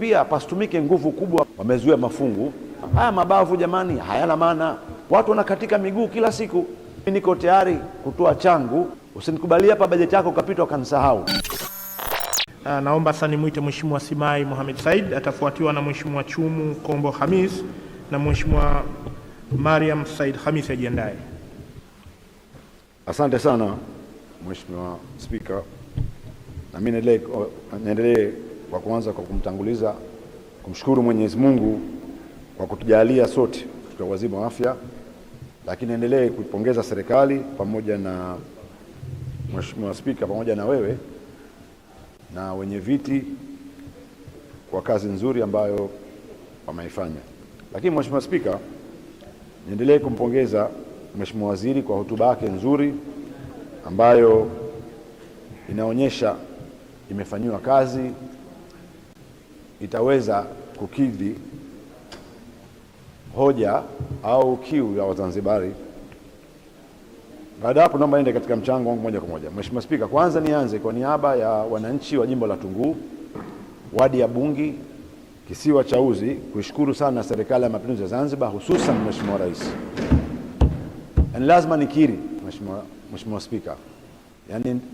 Pia pasitumike nguvu kubwa. Wamezuia mafungu haya mabavu, jamani, hayana maana. Watu wanakatika miguu kila siku. Mimi niko tayari kutoa changu, usinikubalie hapa bajeti yako ukapita ukanisahau. Naomba sasa nimwite Mheshimiwa Simai Mohamed Said, atafuatiwa na Mheshimiwa Chumu Kombo Hamis na Mheshimiwa Mariam Said Hamis ajiandae. Asante sana Mheshimiwa Spika, na mimi niendelee kwa kuanza kwa kumtanguliza kumshukuru Mwenyezi Mungu kwa kutujalia sote katika wazima wa afya, lakini endelee kuipongeza serikali pamoja na Mheshimiwa Spika pamoja na wewe na wenye viti kwa kazi nzuri ambayo wameifanya. Lakini Mheshimiwa Spika, niendelee kumpongeza Mheshimiwa Waziri kwa hotuba yake nzuri ambayo inaonyesha imefanywa kazi, itaweza kukidhi hoja au kiu ya Wazanzibari. Baada hapo naomba niende katika mchango wangu moja kwa moja. Mheshimiwa Spika, kwanza nianze kwa niaba ya wananchi wa jimbo la Tunguu, wadi ya Bungi, kisiwa cha Uzi, kuishukuru sana serikali ya Mapinduzi ya Zanzibar, hususan Mheshimiwa Rais. Yani lazima nikiri Mheshimiwa Spika,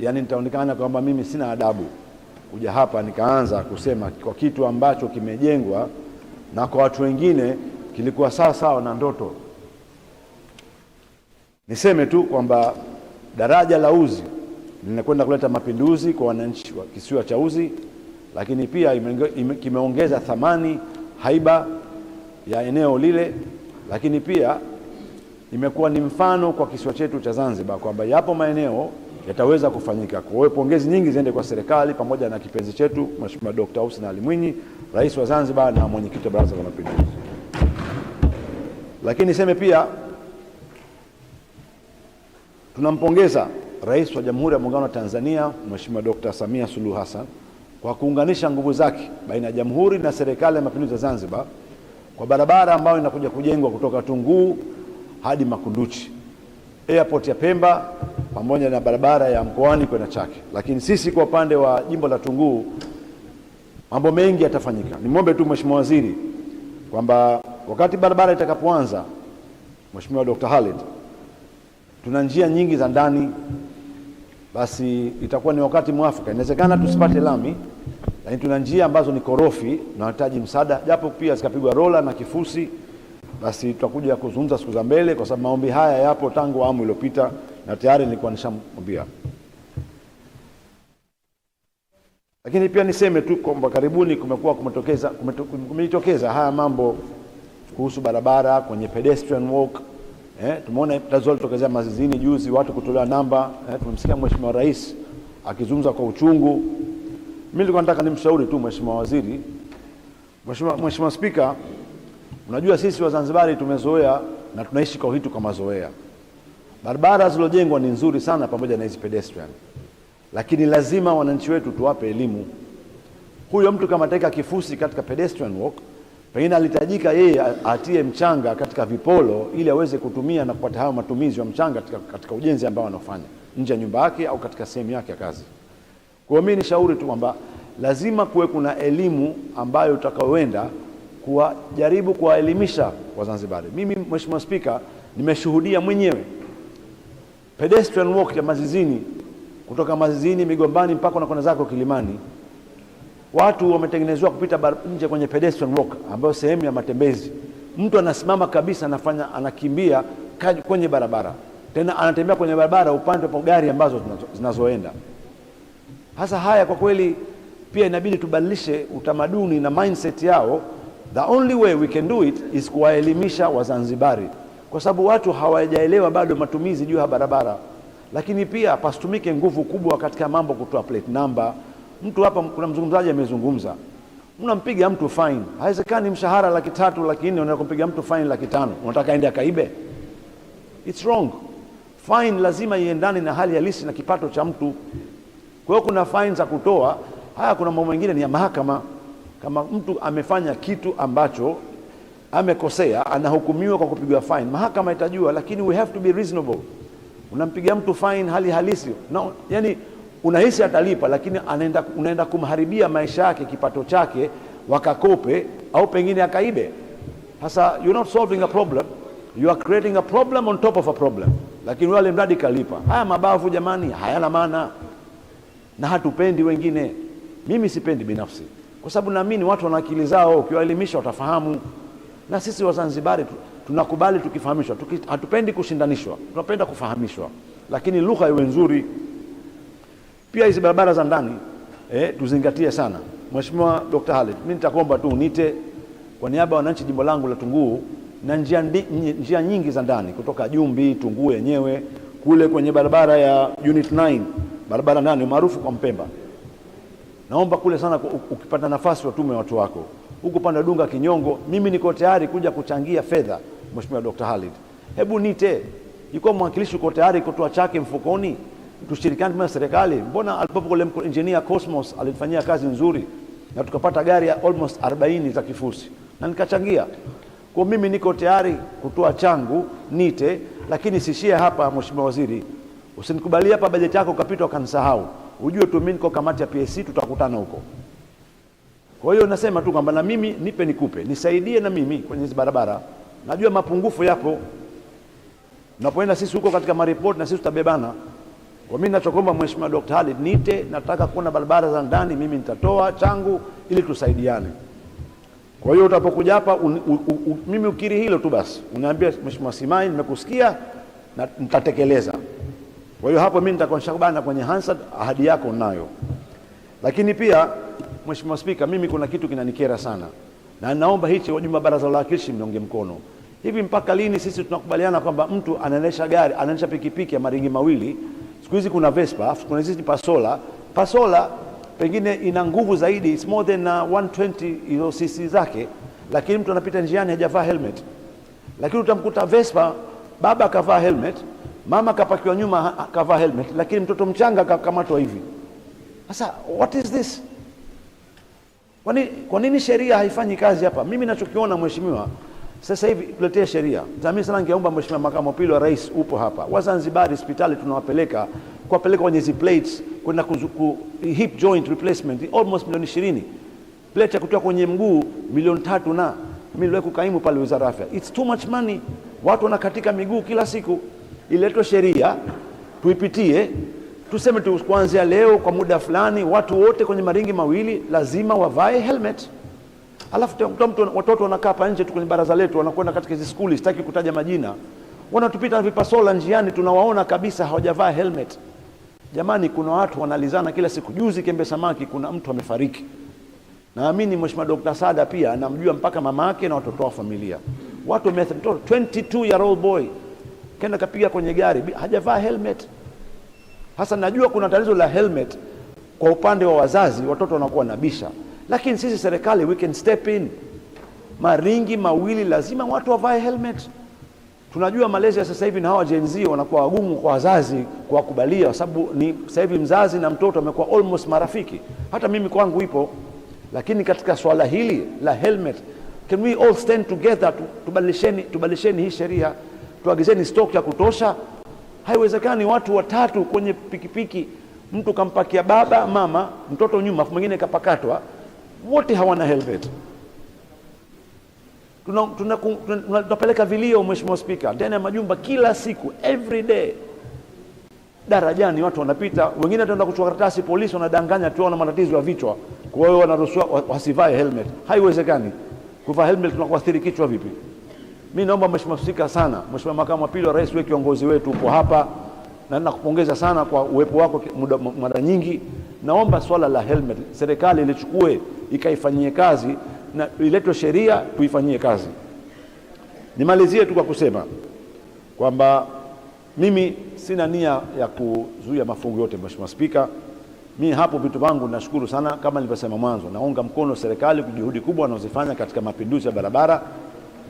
yani nitaonekana kwamba mimi sina adabu kuja hapa nikaanza kusema kwa kitu ambacho kimejengwa na kwa watu wengine kilikuwa sawa na ndoto. Niseme tu kwamba daraja la Uzi linakwenda kuleta mapinduzi kwa wananchi wa kisiwa cha Uzi, lakini pia kimeongeza thamani, haiba ya eneo lile, lakini pia imekuwa ni mfano kwa kisiwa chetu cha Zanzibar kwamba yapo maeneo yataweza kufanyika. Kwa hiyo pongezi nyingi ziende kwa serikali pamoja na kipenzi chetu Mheshimiwa Dr. Hussein Ali Mwinyi, Rais wa Zanzibar na mwenyekiti wa Baraza la Mapinduzi. Lakini niseme pia tunampongeza Rais wa Jamhuri ya Muungano wa Tanzania Mheshimiwa Dr. Samia Suluhu Hassan kwa kuunganisha nguvu zake baina ya Jamhuri na Serikali ya Mapinduzi ya Zanzibar kwa barabara ambayo inakuja kujengwa kutoka Tunguu hadi Makunduchi, airport ya Pemba pamoja na barabara ya Mkoani kwenda Chake. Lakini sisi kwa upande wa jimbo la Tunguu mambo mengi yatafanyika. Nimwombe tu Mheshimiwa Waziri kwamba wakati barabara itakapoanza, Mheshimiwa Dr. Khalid, tuna njia nyingi za ndani, basi itakuwa ni wakati mwafaka. Inawezekana tusipate lami, lakini tuna njia ambazo ni korofi na tunahitaji msaada, japo pia zikapigwa rola na kifusi, basi tutakuja kuzungumza siku za mbele, kwa sababu maombi haya yapo tangu awamu iliyopita na tayari nilikuwa nishamwambia. Lakini pia niseme tu kwamba karibuni kumetokeza haya mambo kuhusu barabara kwenye pedestrian walk. Tumeona tatizo litokezea Mazizini juzi, watu kutolewa namba. Tumemsikia Mheshimiwa Rais akizungumza kwa uchungu. Mimi nilikuwa nataka nimshauri tu Mheshimiwa Waziri. Mheshimiwa Spika, unajua sisi Wazanzibari tumezoea na tunaishi kwa hitu kwa mazoea. Barabara zilizojengwa ni nzuri sana pamoja na hizi pedestrian, lakini lazima wananchi wetu tuwape elimu. Huyo mtu kama ataweka kifusi katika pedestrian walk, pengine alihitajika yeye atie mchanga katika vipolo ili aweze kutumia na kupata hayo matumizi ya mchanga katika ujenzi ambao anafanya nje ya nyumba yake au katika sehemu yake ya kazi. Kwa hiyo mimi nishauri tu kwamba lazima kuwe kuna elimu ambayo utakaoenda kujaribu kuwaelimisha Wazanzibari. Mimi Mheshimiwa Spika, nimeshuhudia mwenyewe pedestrian walk ya Mazizini, kutoka Mazizini Migombani mpaka unakwenda zako Kilimani. Watu wametengenezewa kupita nje kwenye pedestrian walk ambayo sehemu ya matembezi. Mtu anasimama kabisa, anakimbia kwenye barabara, tena anatembea kwenye barabara upande wa gari ambazo zinazoenda. Hasa haya kwa kweli pia inabidi tubadilishe utamaduni na mindset yao. The only way we can do it is kuwaelimisha Wazanzibari, kwa sababu watu hawajaelewa bado matumizi juu ya barabara. Lakini pia pasitumike nguvu kubwa katika mambo kutoa plate number. Mtu hapa, kuna mzungumzaji amezungumza, unampiga mtu fine. Haiwezekani mshahara 300,000 400,000 unataka kumpiga mtu fine 500,000, unataka aende akaibe? It's wrong. Fine lazima iendane na hali halisi na kipato cha mtu. Kwa hiyo kuna fine za kutoa. Kuna mambo mengine ni ya mahakama. Kama mtu amefanya kitu ambacho amekosea, anahukumiwa kwa kupigwa fine, mahakama itajua, lakini we have to be reasonable. Unampiga mtu fine hali halisi, no, yani unahisi atalipa, lakini unaenda kumharibia maisha yake, kipato chake, wakakope au pengine akaibe. Sasa you're not solving a problem, you are creating a problem on top of a problem. Lakini wale mradi kalipa. Haya mabavu jamani hayana maana, na hatupendi wengine. Mimi sipendi binafsi, kwa sababu naamini watu wana akili zao, ukiwaelimisha watafahamu. Na sisi Wazanzibari tunakubali tukifahamishwa, hatupendi kushindanishwa, tunapenda kufahamishwa, lakini lugha iwe nzuri. Pia hizi barabara za ndani tuzingatie sana. Mheshimiwa Dr. Khalid, mimi nitakuomba tu unite kwa niaba ya wananchi jimbo langu la Tunguu, na njia nyingi za ndani kutoka Jumbi, Tunguu yenyewe, kule kwenye barabara ya Unit 9, barabara ndani maarufu kwa Mpemba. Naomba kule sana, ukipata nafasi watume watu wako. Huku pande Dunga Kinyongo, mimi niko tayari kuja kuchangia fedha. Mheshimiwa Dr. Khalid, hebu nite, yuko mwakilishi uko tayari kutoa chake mfukoni, tushirikiane na serikali. Mbona alipopo kule engineer Cosmos alifanyia kazi nzuri na tukapata gari ya almost 40 za kifusi na nikachangia. Kwa mimi niko tayari kutoa changu nite, lakini sishie hapa. Mheshimiwa Waziri, usinikubalie hapa bajeti yako ukapita ukanisahau. Ujue tu mimi niko kamati ya PSC, tutakutana huko. Kwa hiyo nasema tu kwamba na mimi nipe nikupe, nisaidie na mimi kwenye hizo barabara. Najua mapungufu yapo, unapoenda sisi huko katika maripoti na sisi tutabebana. Kwa mimi ninachokuomba Mheshimiwa Dr. Khalid, nite, nataka kuona barabara za ndani, mimi nitatoa changu ili tusaidiane. Kwa hiyo utapokuja hapa mimi ukiri hilo tu basi, uniambia Mheshimiwa Simai, nimekusikia na nitatekeleza. Kwa hiyo hapo mimi nitakonshakubana kwenye Hansard, ahadi yako nayo. Lakini pia Mheshimiwa Spika, mimi kuna kitu kinanikera sana, na naomba hichi wajumbe wa Baraza la Wawakilishi mniunge mkono. Hivi mpaka lini sisi tunakubaliana kwamba mtu anaendesha gari, anaendesha pikipiki ya maringi mawili? Siku hizi kuna Vespa, kuna hizi Pasola pengine ina nguvu zaidi, it's more than 120 hizo cc zake, lakini mtu anapita njiani hajavaa helmet. Lakini utamkuta Vespa, baba kavaa helmet, mama kapakiwa nyuma kavaa helmet, lakini mtoto mchanga kakamatwa hivi. Sasa what is this? Kwa nini sheria haifanyi kazi hapa? Mimi ninachokiona Mheshimiwa, sasa hivi tuletee sheria. Mimi sana ningeomba Mheshimiwa Makamu wa Pili wa Rais, upo hapa, Wazanzibari hospitali tunawapeleka kwenye hizo plates, kwenda hip joint replacement almost milioni 20, plate ya kutoka kwenye mguu milioni 3, na mimi niliwahi kukaimu pale Wizara ya Afya. It's too much money, watu wanakatika miguu kila siku. Iletwe sheria, tuipitie, tuseme tu kuanzia leo kwa muda fulani watu wote kwenye maringi mawili lazima wavae helmet. Alafu watoto wanakaa hapa nje tu kwenye baraza letu, wanakwenda katika hizo skuli, sitaki kutaja majina, wanatupita na vipasola njiani, tunawaona kabisa hawajavaa helmet. Jamani, kuna watu wanalizana kila siku. Juzi Kembe Samaki kuna mtu amefariki, naamini Mheshimiwa Dr. Sada pia anamjua mpaka mama yake na watoto wa familia. Watu wameathirika, 22-year-old boy kenda kapiga kwenye gari hajavaa helmet. Hasa najua kuna tatizo la helmet kwa upande wa wazazi, watoto wanakuwa nabisha, lakini sisi serikali we can step in. Maringi mawili lazima watu wavae helmet. Tunajua Malaysia sasa hivi na hawa Gen Z wanakuwa wagumu kwa wazazi kuwakubalia, kwa sababu ni sasa hivi mzazi na mtoto wamekuwa almost marafiki. Hata mimi kwangu ipo, lakini katika swala hili la helmet, can we all stand together tubadilisheni hii sheria, tuagizeni stock ya kutosha. Haiwezekani watu watatu kwenye pikipiki, mtu kampakia baba, mama, mtoto nyuma, mwingine kapakatwa, wote hawana helmet. Tunapeleka vilio Mheshimiwa Spika ndani ya majumba kila siku, every day. Darajani watu wanapita, wengine wataenda kuchukua karatasi, polisi wanadanganya tu wana matatizo ya vichwa, kwa hiyo wanaruhusiwa wasivae helmet. Haiwezekani. Kuvaa helmet tunakuathiri kichwa vipi? Mimi naomba Mheshimiwa Spika sana, Mheshimiwa Makamu wa Pili wa Rais, wewe kiongozi wetu upo hapa, na ninakupongeza sana kwa uwepo wako mara nyingi. Naomba swala la helmet serikali ilichukue ikaifanyie kazi, na iletwe sheria tuifanyie kazi. Nimalizie tu kwa kusema kwamba mimi sina nia ya kuzuia mafungu yote Mheshimiwa Spika. Mimi hapo vitu vangu nashukuru sana, kama nilivyosema mwanzo, naunga mkono serikali kwa juhudi kubwa wanazofanya katika mapinduzi ya barabara,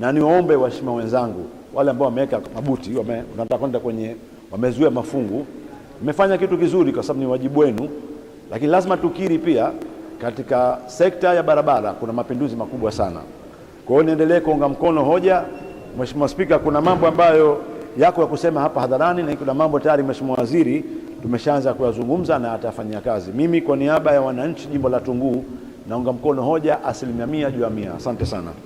na niwaombe waheshimiwa wenzangu wale ambao wameweka mabuti, wanataka kwenda kwenye wamezuia mafungu, mmefanya kitu kizuri kwa sababu ni wajibu wenu, lakini lazima tukiri pia katika sekta ya barabara kuna mapinduzi makubwa sana. Kwa hiyo niendelee kuunga mkono hoja. Mheshimiwa Spika, kuna mambo ambayo yako ya kusema hapa hadharani, na kuna mambo tayari Mheshimiwa Waziri tumeshaanza kuyazungumza na atafanyia kazi. Mimi kwa niaba ya wananchi jimbo la Tunguu naunga mkono hoja 100% juu ya 100. Asante sana.